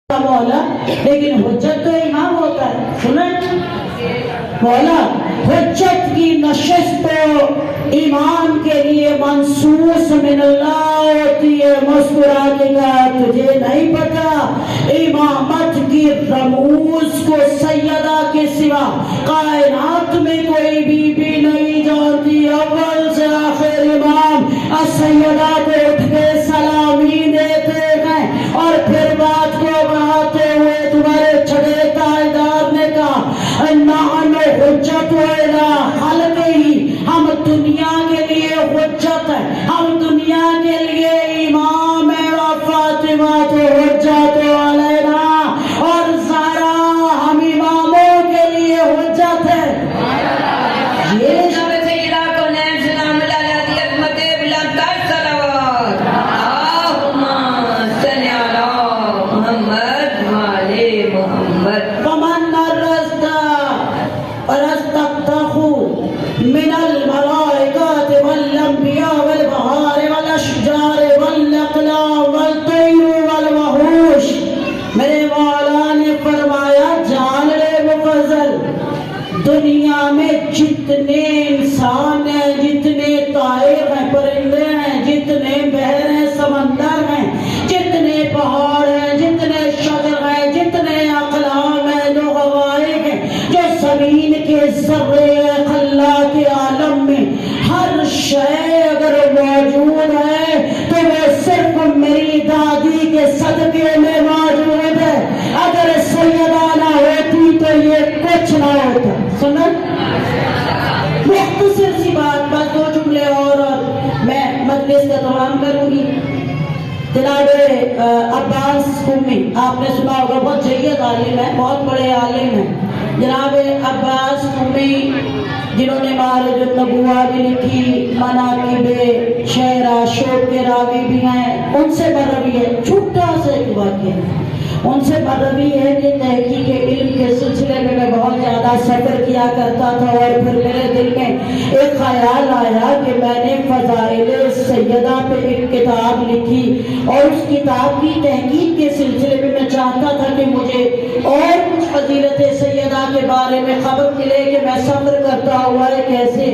مولا، لیکن حجت تو امام ہوتا ہے. سنیں مولا، حجت کی نشست تو امام کے لیے منصوص من اللہ ہوتی ہے. مسکرا کے کہا تجھے نہیں پتا امامت کی رموز کو سیدہ کے سوا کائنات میں کوئی بھی نہیں جانتی. اول سے آخر امام السیدہ کو اٹھ کے سلامی دیتے ہیں اور پھر بات کو بڑھاتے ہوئے تمہارے چھڑے تاجدار نے کہا نحن حجت ولا خلق ہی، ہم دنیا کے لیے حجت ہے، ہم دنیا کے لیے امام ہے. فاطمہ تو حجت علینا، اور زہرا ہم اماموں کے لیے حجت ہے. یہ من الملائکات والانبیاء والبہار والاشجار والاقلام والطیر والوحوش. میرے مولا نے فرمایا جان لے مفضل، دنیا میں جتنے انسان ہیں، جتنے طائر ہیں، پرندے ہیں، جتنے بحر ہیں، سمندر ہیں، جتنے پہاڑ ہیں، جتنے شجر ہیں، جتنے اقلام ہیں، جو غوائب ہیں، جو زمین کے ذرے اللہ کے عالم میں ہر شے اگر موجود ہے تو وہ صرف میری دادی کے صدقے میں موجود ہے. اگر سیدہ نہ ہوتی تو یہ کچھ نہ ہوتا. سنیں مختصر سی بات، بس دو جملے اور میں مجلس کا تمام کروں گی. جناب عباس قمی، آپ نے سنا ہوگا، بہت جید عالم ہے، بہت بڑے عالم ہیں. جناب عباس قمی جنہوں نے معارج النبوہ بھی لکھی، مناقب شعرا شوق کے راوی بھی ہیں. ان سے مروی ہے چھوٹا سا ایک واقعہ، ان سے مروی ہے کہ تحقیق علم کے سلسلے میں بہت زیادہ سفر کیا کرتا تھا، اور پھر میرے دل میں ایک خیال آیا کہ میں نے فضائل سیدہ پہ ایک کتاب لکھی، اور اس کتاب کی تحقیق کے سلسلے میں چاہتا تھا کہ مجھے اور کچھ فضیلت سیدہ کے بارے میں خبر ملے. کہ میں سفر کرتا ہوا ایک ایسے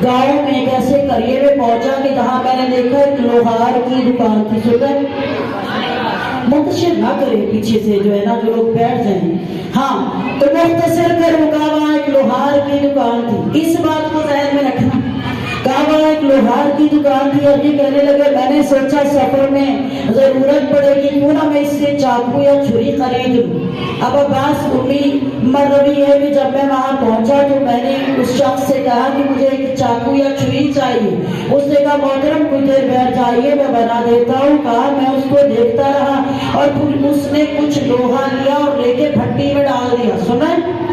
گاؤں میں ایک ایسے قریے میں پہنچا کہ جہاں میں نے دیکھا ایک لوہار کی دکان تھی. سنیں منتشر نہ کرے پیچھے سے جو ہے نا، جو لوگ بیٹھ جائیں. ہاں تو مختصر کروں گا، وہاں ایک لوہار کی دکان تھی. اس بات کو ذہن میں رکھنا، کہا وہاں ایک لوہار کی دکان تھی. اور یہ کہنے لگے میں نے سوچا سفر میں ضرورت پڑے گی کیوں نہ میں اس سے چاقو یا چھری خرید لوں. اب عباس قمی مروی ہے کہ جب میں وہاں پہنچا تو میں نے اس شخص سے کہا کہ مجھے ایک چاقو یا چھری چاہیے. اس نے کہا محترم کچھ دیر بیٹھ جائیے میں بنا دیتا ہوں. کہا میں اس کو دیکھتا رہا اور پھر اس نے کچھ لوہا لیا اور لے کے بھٹی میں ڈال دیا. سنیں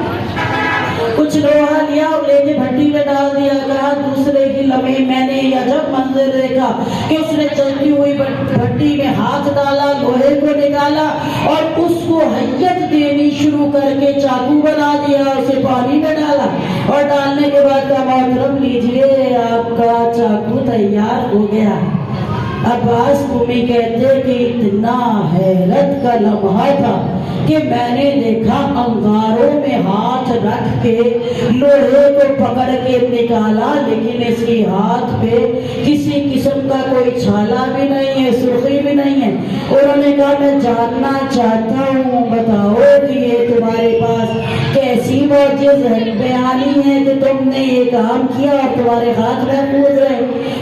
کچھ لوہا لیا اور لے کے بھٹی میں ڈال دیا. کہا دوسرے ہی لمحے میں نے یہ عجب منظر دیکھا کہ اس نے چلتی ہوئی بھٹی میں ہاتھ ڈالا، لوہے کو نکالا اور اس کو حیت دینی شروع کر کے چاقو بنا دیا، اسے پانی میں ڈالا اور ڈالنے کے بعد کہا محترم لیجئے آپ کا چاقو تیار ہو گیا. عباس قمی کہتے کہ اتنا حیرت کا لمحہ تھا کہ میں نے دیکھا انگاروں میں ہاتھ رکھ کے لوہے کو پکڑ کے نکالا، لیکن اس کی ہاتھ پہ کسی قسم کا کوئی چھالا بھی نہیں ہے، سرخی بھی نہیں ہے. انہوں نے کہا میں جاننا چاہتا ہوں، بتاؤ کہ یہ تمہارے پاس کیسی معجز بیانی ہے کہ تم نے یہ کام کیا اور تمہارے ہاتھ محفوظ رہے.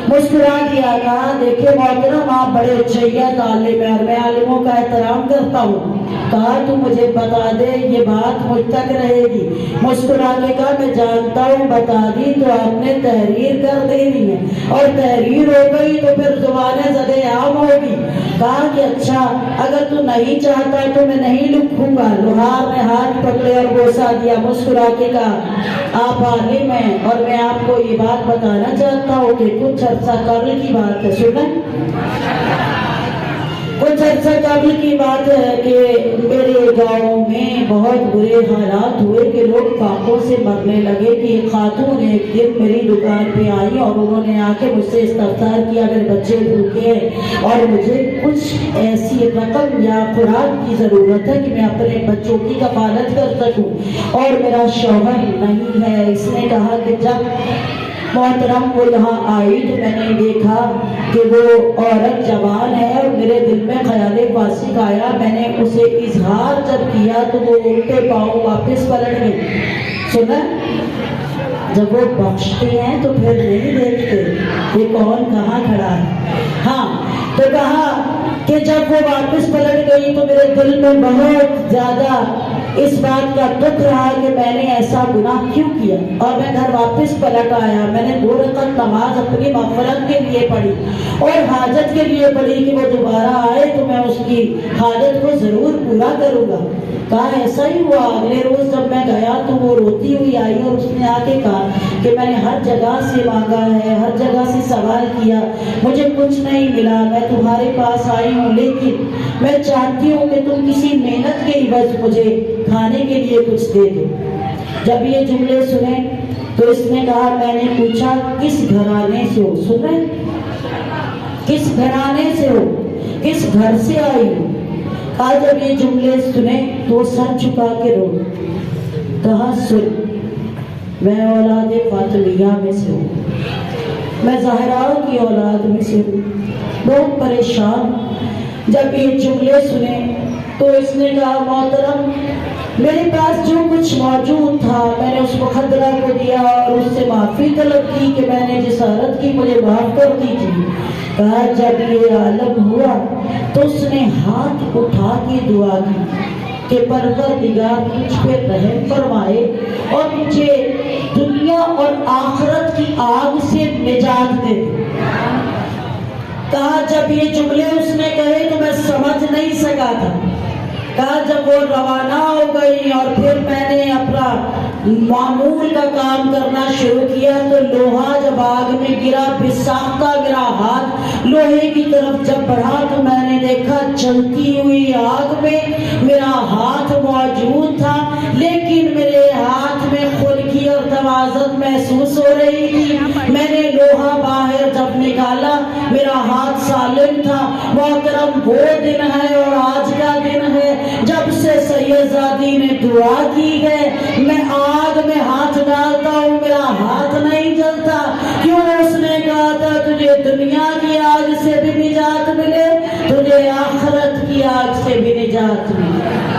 مسکرا دیا. کہا دیکھیں محترم آپ بڑے جید عالم ہیں اور میں عالموں کا احترام کرتا ہوں. کہا تو مجھے بتا دے یہ بات مجھ تک رہے گی. مسکرا کے کہا میں جانتا ہوں، بتا دی تو آپ نے تحریر کر دینی ہے اور تحریر ہو گئی تو پھر زبان زد عام ہوگی. کہا کہ اچھا اگر تو نہیں چاہتا تو میں نہیں لکھوں گا. لوہار نے ہاتھ پکڑے اور بوسا دیا. مسکرا کے کہا آپ عالم ہیں اور میں آپ کو یہ بات بتانا چاہتا ہوں کہ کچھ عرصہ قبل کی بات ہے. سنیں کچھ عرصہ قبل کی بات ہے کہ میرے گاؤں میں بہت برے حالات ہوئے کہ لوگ فاقوں سے مرنے لگے کہ ایک خاتون ایک دن میری دکان پہ آئی اور انہوں نے آ کے مجھ سے استفسار کیا میرے بچے بھوکے ہیں اور مجھے کچھ ایسی رقم یا خوراک کی ضرورت ہے کہ میں اپنے بچوں کی کفالت کر سکوں اور میرا شوہر نہیں ہے۔ اس نے کہا کہ جب محترم وہ یہاں آئی تو میں نے دیکھا کہ وہ عورت جوان ہے اور میرے دل میں خیال فاسق آیا۔ میں نے اسے اظہار جب کیا تو وہ الٹے پاؤں واپس پلٹ گئی۔ سنا جب وہ بخشتے ہیں تو پھر نہیں دیکھتے یہ کون کہاں کھڑا ہے۔ ہاں تو کہا کہ جب وہ واپس پلٹ گئی تو میرے دل میں بہت زیادہ اس بات کا دکھ رہا کہ میں نے ایسا گناہ کیوں کیا، اور میں گھر واپس پلٹ آیا۔ میں نے 2 رکعت نماز اپنی مغفرت کے لیے پڑھی اور حاجت کے لیے پڑھی کہ وہ دوبارہ آئے تو میں اس کی حاجت کو ضرور پورا کروں گا۔ کہا ایسا ہی ہوا۔ اگلے روز جب میں گیا تو وہ روتی ہوئی آئی اور اس نے آ کے کہا کہ میں نے ہر جگہ سے مانگا ہے، ہر جگہ سے سوال کیا، مجھے کچھ نہیں ملا، میں تمہارے پاس آئی ہوں لیکن میں چاہتی ہوں کہ تم کسی محنت کے عوض مجھے کھانے کے لیے کچھ دے دو۔ جب یہ جملے سنے تو اس نے کہا میں نے پوچھا کس گھرانے سے ہو؟ سن رہے کس گھرانے سے ہو، کس گھر سے آئی ہو؟ کہا جب یہ جملے سنے تو سر جھکا کے رو۔ کہا سن میں اولاد فاطمیہ میں سے ہوں، میں زہرا کی اولاد میں سے ہوں۔ بہت پریشان جب یہ جملے سنے تو اس نے کہا محترم میرے پاس جو کچھ موجود تھا میں نے اس مخدرہ کو دیا اور اس سے معافی طلب کی کہ میں نے جس عورت کی مجھے معاف کر دی تھی۔ کہا جب یہ عالم ہوا تو اس نے ہاتھ اٹھا کے دعا کی کہ پروردگار مجھ پہ رحم فرمائے اور مجھے دنیا اور آخرت کی آگ سے نجات دے۔ کہا جب یہ جملے اس نے کہے تو میں سمجھ نہیں سکا تھا۔ کہا جب وہ روانہ ہو گئی اور پھر میں نے اپنا معمول کا کام کرنا شروع کیا تو لوہا جب آگ میں گرا بساختہ میرا ہاتھ لوہے کی طرف جب بڑھا تو میں نے دیکھا چلتی ہوئی آگ میں میرا ہاتھ موجود تھا، لیکن میرے ہاتھ میں خلقی اور توازن محسوس ہو رہی تھی۔ میں نے لوہا باہر جب نکالا میرا ہاتھ سالم تھا۔ محترم وہ دن ہے اور آج کا دن ہے جب سے سیدزادی نے دعا کی ہے میں آگ میں ہاتھ ڈالتا ہوں میرا ہاتھ نہیں جلتا۔ کیوں؟ اس نے کہا تھا تجھے دنیا کی آگ سے بھی نجات ملے، تجھے آخرت کی آگ سے بھی نجات ملے۔